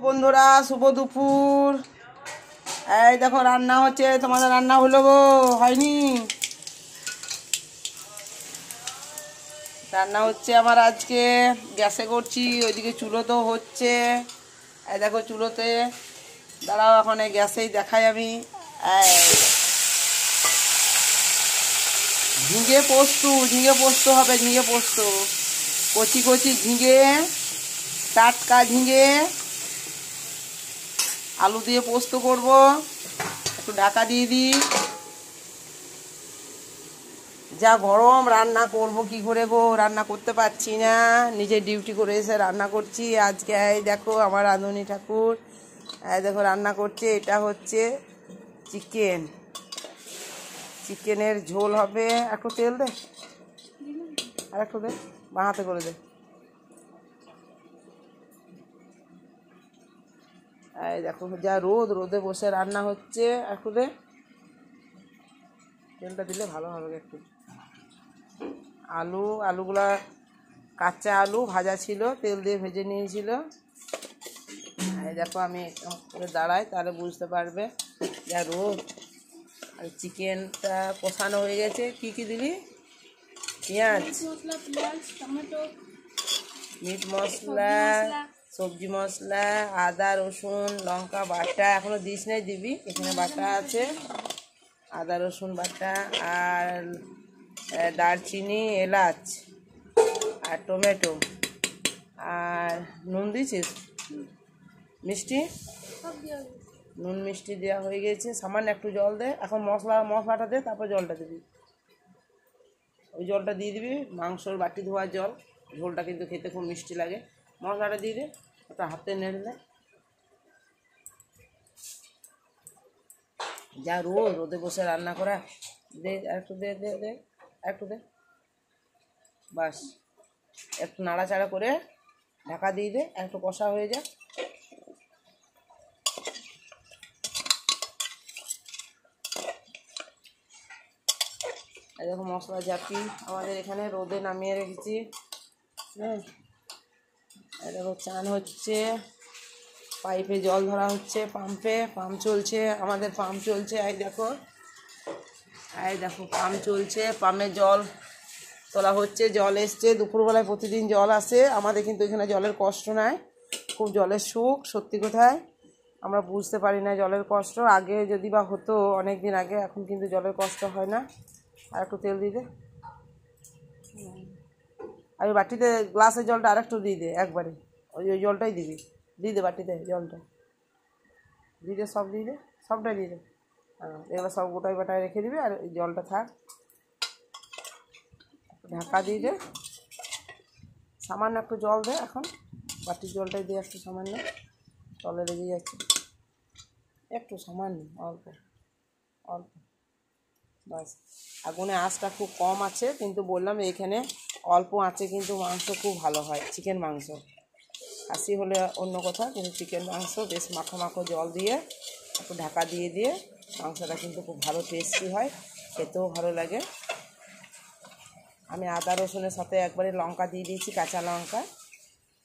বন্ধুরা শুভ দুপুর। এই দেখো রান্না হচ্ছে, তোমাদের রান্না হলো গো? হয়নি? রান্না হচ্ছে আমার আজকে, গ্যাসে করছি, ওইদিকে চুলোতেও হচ্ছে। এই দেখো চুলোতে, দাঁড়াও এখন এই গ্যাসেই দেখাই আমি। ঝিঙে পোস্ত হবে, ঝিঙে পোস্ত, কচি কচি ঝিঙে, টাটকা ঝিঙে, আলু দিয়ে পোস্ত করব। একটু ঢাকা দিয়ে দিই। যা গরম, রান্না করব কি করে গো, রান্না করতে পারছি না। নিজে ডিউটি করে এসে রান্না করছি আজকে। এই দেখো আমার রাঁধুনি ঠাকুর, এই দেখো রান্না করছে। এটা হচ্ছে চিকেনের ঝোল হবে। একটু তেল দে, আর একটু দে, বাঁ হাতে করে দে। এই দেখো যা রোদে বসে রান্না হচ্ছে। একটু দে, তেলটা দিলে ভালো হবে একটু। আলুগুলা কাঁচা আলু ভাজা ছিল, তেল দিয়ে ভেজে নিয়েছিল। এই দেখো আমি করে দাঁড়াই, তাহলে বুঝতে পারবে যা রোদ। আর চিকেনটা কষানো হয়ে গেছে। কি কি দিলি? পেঁয়াজ, মিট মশলা, সবজি মশলা, আদা রসুন লঙ্কা বাটা। এখনো দিস নাই, দিবি। এখানে বাটা আছে, আদা রসুন বাটা, আর দারচিনি, এলাচ, আর টমেটো, আর নুন দিয়েছিস? মিষ্টি, নুন মিষ্টি দেওয়া হয়ে গেছে। সামান্য একটু জল দে। এখন মশলাটা দে, তারপর জলটা দিবি। ওই জলটা দিয়ে দিবি, মাংসর বাটি ধোয়ার জল। ঝোলটা কিন্তু খেতে খুব মিষ্টি লাগে। মশলাটা দিয়ে দে, ওটা হাতে নেড়ে দে। যা রোদে বসে রান্না করা। দে একটু, দে দে দে একটু দে, বাস। একটু নাড়াচাড়া করে ঢাকা দিয়ে দে, একটু কষা হয়ে যা। এই দেখো মশলা জাপি আমাদের এখানে রোদে নামিয়ে রেখেছি। হ্যাঁ, এই দেখো চান হচ্ছে, পাইপে জল ধরা হচ্ছে, পাম্প চলছে, আমাদের পাম্প চলছে। এই দেখো পাম্প চলছে, পাম্পে জল তোলা হচ্ছে। জল এসছে দুপুরবেলায়, প্রতিদিন জল আসে আমাদের, কিন্তু এখানে জলের কষ্ট নাই, খুব জলের সুখ। সত্যি কোথায় আমরা বুঝতে পারি না জলের কষ্ট। আগে যদি বা হতো অনেক দিন আগে, এখন কিন্তু জলের কষ্ট হয় না। আর একটু তেল দিয়ে দে, আর ওই বাটিতে গ্লাসের জলটা আর একটু দিয়ে দে একবারে। ওই জলটাই দিবি, দিয়ে দে বাটিতে জলটা দিয়ে দে, সব দিয়ে দে, সবটাই দিয়ে দে। হ্যাঁ, এগুলো সব গোটায় বাটায় রেখে দিবি, আর এই জলটা থাক। ঢাকা দিয়ে দে, সামান্য একটু জল দে। এখন বাটির জলটাই দিয়ে একটু সামান্য, তলে লেগে যাচ্ছে। একটু সামান্য, অল্প অল্প, বাস। আগুনে আঁচটা খুব কম আছে, কিন্তু বললাম এখানে অল্প আঁচে কিন্তু মাংস খুব ভালো হয়। চিকেন মাংস খাসি হলে অন্য কথা, কিন্তু চিকেন মাংস বেশ মাখো মাখো জল দিয়ে একটু ঢাকা দিয়ে দিয়ে মাংসটা কিন্তু খুব ভালো টেস্টি হয়, খেতেও ভালো লাগে। আমি আদা রসুনের সাথে একবারে লঙ্কা দিয়ে দিয়েছি, কাঁচা লঙ্কা।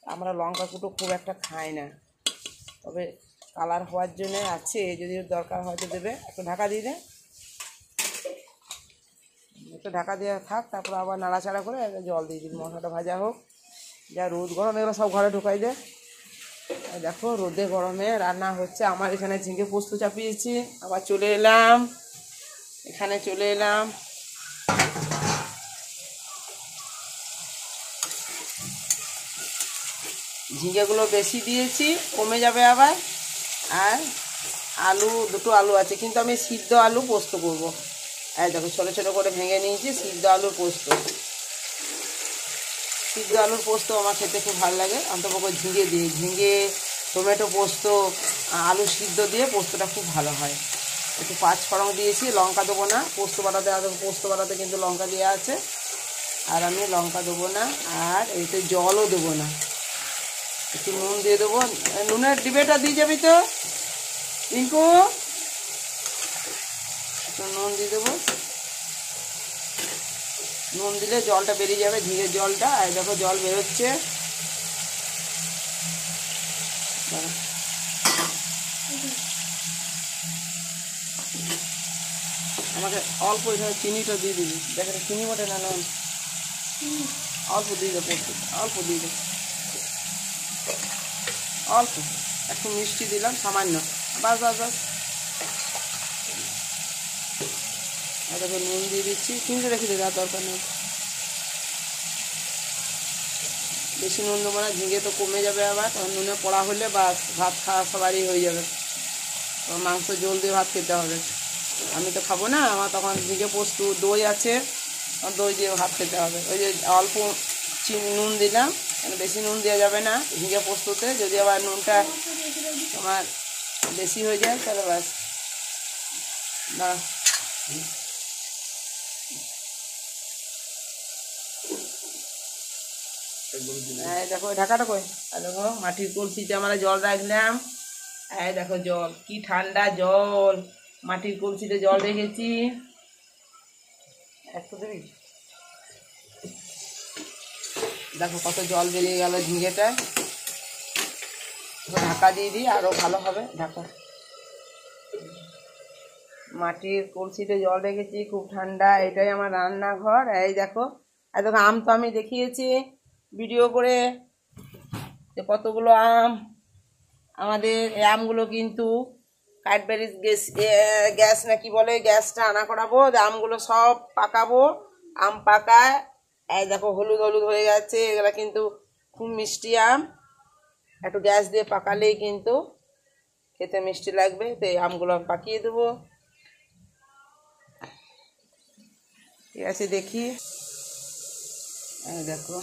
আমরা লঙ্কা কুটো খুব একটা খাই না, তবে কালার হওয়ার জন্য আছে, যদি দরকার হয় তো দেবে। একটু ঢাকা দিয়ে দে, একটু ঢাকা দিয়ে থাক, তারপর আবার নাড়াচাড়া করে জল দিয়ে দিবি। মশলাটা ভাজা হোক। যা রোদ গরম, এগুলো সব ঘরে ঢুকাই দে। দেখো রোদে গরমে রান্না হচ্ছে। আমার এখানে ঝিঙে পোস্ত চাপিয়েছি, আবার চলে এলাম এখানে, চলে এলাম। ঝিঙেগুলো বেশি দিয়েছি, কমে যাবে আবার। আর দুটো আলু আছে, কিন্তু আমি সিদ্ধ আলু পোস্ত করবো। এই দেখো ছোটো ছোটো করে ভেঙে নিয়েছি, সিদ্ধ আলুর পোস্ত। সিদ্ধ আলুর পোস্ত আমার খেতে খুব ভালো লাগে, অন্তপক্ষে ঝিঙে দিয়ে, ঝিঙে টমেটো পোস্ত, আলু সিদ্ধ দিয়ে পোস্তটা খুব ভালো হয়। একটু পাঁচফোড়ন দিয়েছি, লঙ্কা দেবো না পোস্ত বাটাতে কিন্তু লঙ্কা দেওয়া আছে, আর আমি লঙ্কা দেবো না। আর এতে জলও দেবো না, একটু নুন দিয়ে দেবো। নুনের ডিবেটা দিয়ে যাবি তো রিঙ্কু, একটু নুন দিয়ে দেবো। নুন দিলে জলটা বেরিয়ে যাবে, ঝিঙের জলটা। আর দেখো জল বেরোচ্ছে, আমাকে অল্প এখানে চিনিটা দিয়ে দিবি, দেখেন চিনি মোটে না নুন অল্প দিয়ে দেবো, অল্প দিয়ে দেবো, অল্প একটু মিষ্টি দিলাম সামান্য, বাস বাস বাস। দেখো নুন দিয়ে দিচ্ছি, চিনিটা রেখে দিতে আর দরকার নেই, বেশি নুন দেবো না, ঝিঙে তো কমে যাবে আবার, তখন নুনে পড়া হলে বাস ভাত খাওয়া সবারই হয়ে যাবে, মাংস জল দিয়ে ভাত খেতে হবে। আমি তো খাবো না, আমার তখন ঝিঙে পোস্ত দই আছে, দই দিয়ে ভাত খেতে হবে। ওই যে অল্প চিনি নুন দিলাম, মানে বেশি নুন দেওয়া যাবে না ঝিঙে পোস্ততে, যদি আবার নুনটা তোমার বেশি হয়ে যায় তাহলে বাস না। হ্যাঁ দেখো ঢাকাটা কই, আর দেখো মাটির কলসিতে আমরা জল রাখলাম, হ্যাঁ দেখো জল কি ঠান্ডা জল, মাটির কলসিতে জল রেখেছি, একটু দেবি, দেখো কত জল বেরিয়ে গেল ঝিঙেটা, ঢাকা দিয়ে দিই আরও ভালো হবে ঢাকা। মাটির কলসিতে জল রেখেছি, খুব ঠান্ডা, এটাই আমার রান্নাঘর। এই দেখো আর দেখো আম তো আমি দেখিয়েছি ভিডিও করে যে কতগুলো আম, আমাদের এই আমগুলো কিন্তু ক্যাডবেরিজ গ্যাস না কি বলে, গ্যাসটা আনা করাবো, আমগুলো সব পাকাবো, আম পাকায় এই দেখো হলুদ হলুদ হয়ে যাচ্ছে, এগুলো কিন্তু খুব মিষ্টি আম, একটু গ্যাস দিয়ে পাকালেই কিন্তু খেতে মিষ্টি লাগবে, তো এই আমগুলো আমি পাকিয়ে দেবো। ঠিক আছে দেখি, এই দেখো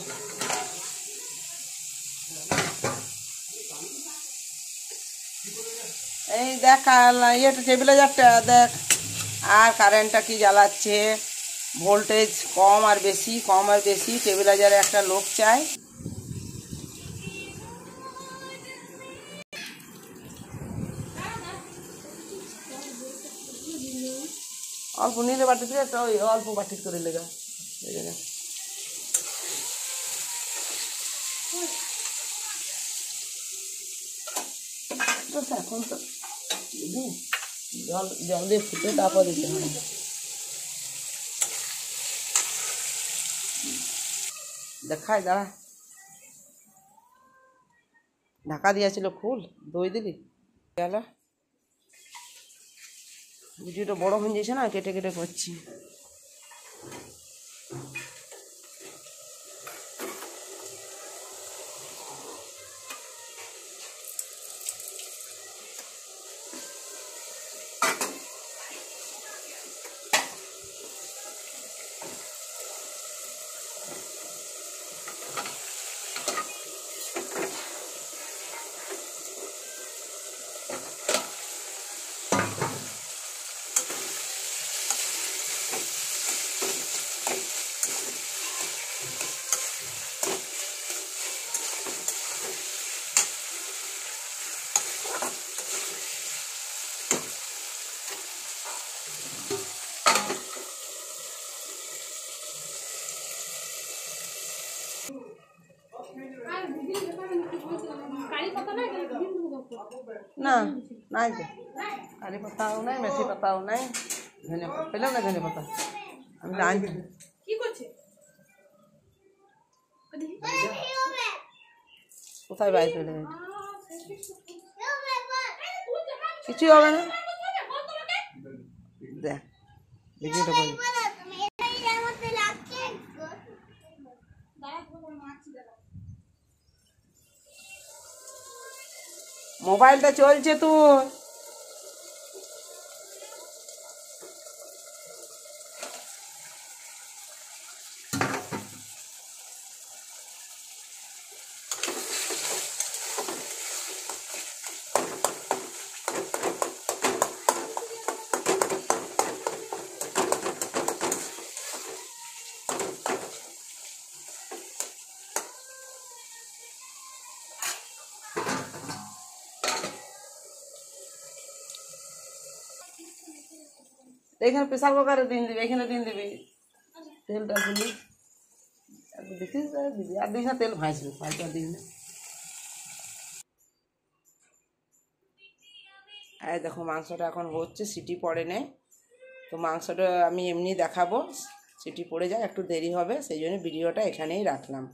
এই দেখ ইয়েটা টেবিলাইজারটা দেখ, আর কারেন্টটা কি জ্বালাচ্ছে, ভোল্টেজ কম আর বেশি, কম আর বেশি, টেবিলাইজারে একটা লোক চাই। অল্প নিলে বাটি দিয়ে একটা ওই অল্প বাটি করে লেগা এখন তো জল জল দিয়ে ফুটে তারপর দিতে হবে। দেখায় দাঁড়া, ঢাকা দিয়েছিল ফুল, দই দিলি গেল, ভিডিওটা বড় হয়ে যাচ্ছে না, কেটে কেটে করছি। না নাই তো কারি পাতাও নাই, মেথি পাতাও নাই, ধনে পাতা পেলাম না, ধনে পাতা আমি আনছি। কোথায় বাইরে চলে গেছে, কিছুই হবে না, দেখ ভিডিওটা করি। মোবাইলটা চলছে তো, এখানে প্রেসার কুকারে দিন দিবি, এখানে দিন দিবি, তেলটা দিবি, দেখিস দিবি আর দিস না, তেল ভাঁজবি, ভাঁজতে দিস না। এই দেখো মাংসটা এখন হচ্ছে, সিটি পড়ে নেই, তো মাংসটা আমি এমনি দেখাবো, সিটি পড়ে যায়, একটু দেরি হবে, সেই জন্য ভিডিওটা এখানেই রাখলাম।